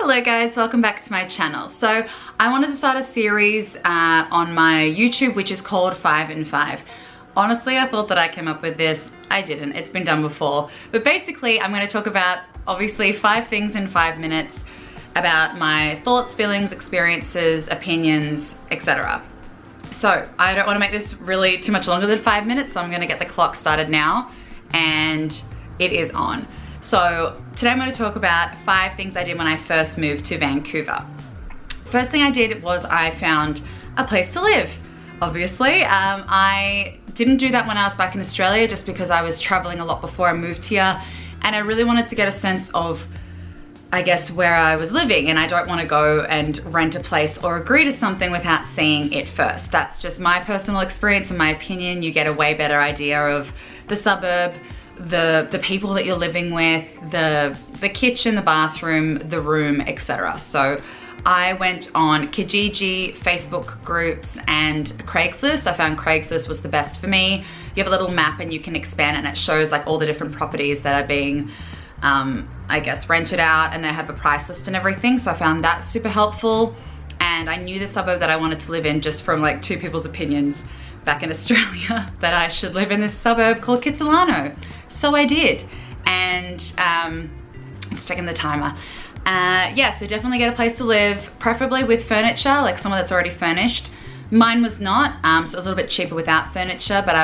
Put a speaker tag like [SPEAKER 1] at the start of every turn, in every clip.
[SPEAKER 1] Hello guys, welcome back to my channel. So I wanted to start a series on my YouTube which is called 5 in 5. Honestly, I thought that I came up with this. I didn't, it's been done before. But basically I'm going to talk about obviously 5 things in 5 minutes about my thoughts, feelings, experiences, opinions, etc. So I don't want to make this really too much longer than 5 minutes, so I'm going to get the clock started now and it is on. So today I'm going to talk about 5 things I did when I first moved to Vancouver. First thing I did was I found a place to live, obviously. I didn't do that when I was back in Australia just because I was traveling a lot before I moved here and I really wanted to get a sense of, I guess, where I was living, and I don't want to go and rent a place or agree to something without seeing it first. That's just my personal experience and my opinion. You get a way better idea of the suburb, the people that you're living with, the kitchen, the bathroom, the room, etc. So I went on Kijiji, Facebook groups, and Craigslist. I found Craigslist was the best for me. You have a little map and you can expand and it shows like all the different properties that are being I guess rented out, and they have a price list and everything. So I found that super helpful, and I knew the suburb that I wanted to live in just from like 2 people's opinions back in Australia that I should live in this suburb called Kitsilano. So I did, and just checking the timer. Yeah, so definitely get a place to live, preferably with furniture, like someone that's already furnished. Mine was not, so it was a little bit cheaper without furniture, but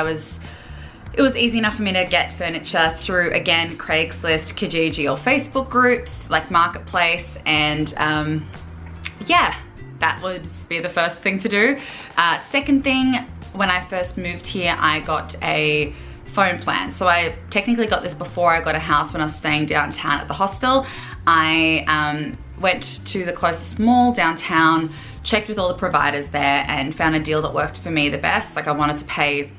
[SPEAKER 1] it was easy enough for me to get furniture through, again, Craigslist, Kijiji, or Facebook groups like Marketplace, and yeah, that would be the first thing to do. Second thing, when I first moved here, I got a phone plan. So I technically got this before I got a house when I was staying downtown at the hostel. I went to the closest mall downtown, checked with all the providers there, and found a deal that worked for me the best. Like, I wanted to pay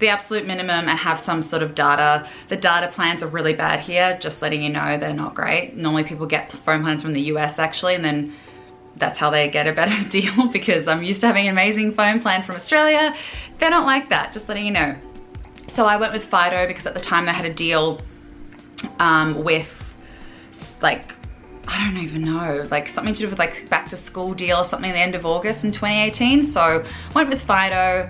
[SPEAKER 1] the absolute minimum and have some sort of data. The data plans are really bad here, just letting you know, they're not great. Normally people get phone plans from the US actually, and then that's how they get a better deal, because I'm used to having an amazing phone plan from Australia. They're not like that, just letting you know. So I went with Fido because at the time they had a deal with like, I don't even know, like something to do with like back to school deal or something at the end of August in 2018. So went with Fido.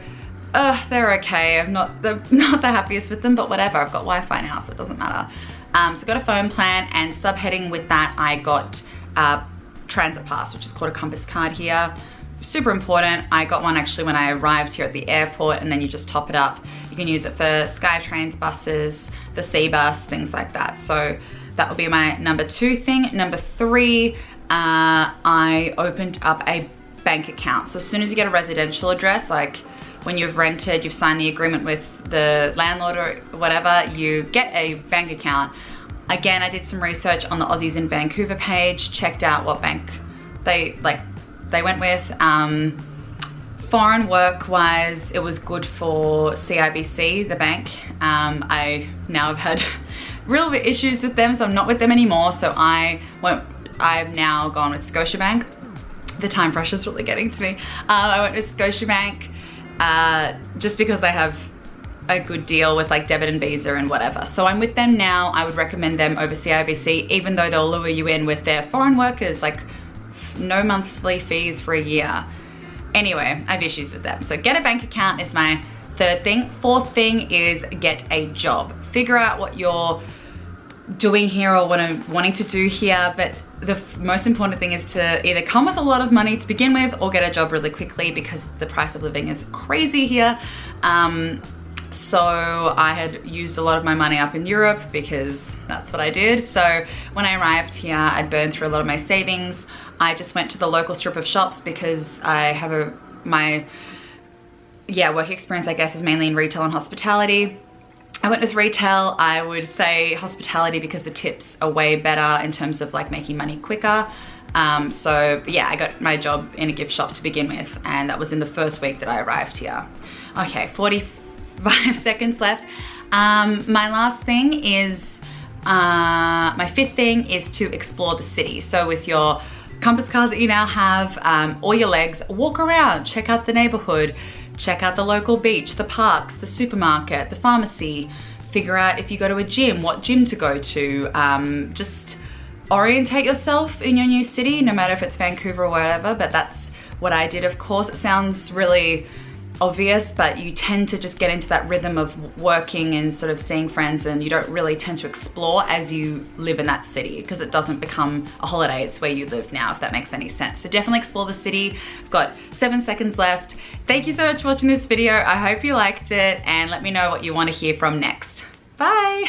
[SPEAKER 1] They're okay. I'm not the happiest with them, but whatever. I've got Wi-Fi now, so it doesn't matter. So I got a phone plan, and subheading with that, I got transit pass, which is called a compass card here. Super important. I got one actually when I arrived here at the airport, and then you just top it up. You can use it for SkyTrains buses, the C bus, things like that. So that will be my number 2 thing. Number 3, I opened up a bank account. So as soon as you get a residential address, like when you've rented, you've signed the agreement with the landlord or whatever, you get a bank account. Again, I did some research on the Aussies in Vancouver page, checked out what bank they went with. Foreign work wise, it was good for CIBC, the bank. I now have had real issues with them, so I'm not with them anymore. So I've now gone with Scotiabank. The time pressure's really getting to me. I went with Scotiabank just because they have a good deal with like debit and Visa and whatever. So I'm with them now. I would recommend them over CIBC, even though they'll lure you in with their foreign workers, like no monthly fees for a year. Anyway, I have issues with them. So get a bank account is my 3rd thing. 4th thing is get a job. Figure out what you're doing here or what I'm wanting to do here, but the most important thing is to either come with a lot of money to begin with or get a job really quickly, because the price of living is crazy here. So I had used a lot of my money up in Europe because that's what I did. So when I arrived here, I'd burned through a lot of my savings. I just went to the local strip of shops because I have my work experience, I guess, is mainly in retail and hospitality. I went with retail. I would say hospitality because the tips are way better in terms of like making money quicker. So yeah, I got my job in a gift shop to begin with, and that was in the first week that I arrived here. Okay, 45 seconds left. My last thing is, my 5th thing is to explore the city. So with your compass card that you now have, or your legs, walk around, check out the neighborhood, check out the local beach, the parks, the supermarket, the pharmacy, figure out if you go to a gym, what gym to go to, just orientate yourself in your new city, no matter if it's Vancouver or whatever, but that's what I did. Of course, it sounds really obvious, but you tend to just get into that rhythm of working and sort of seeing friends, and you don't really tend to explore as you live in that city, because it doesn't become a holiday, it's where you live now, if that makes any sense. So definitely explore the city. I've got 7 seconds left. Thank you so much for watching this video. I hope you liked it, and let me know what you want to hear from next. Bye!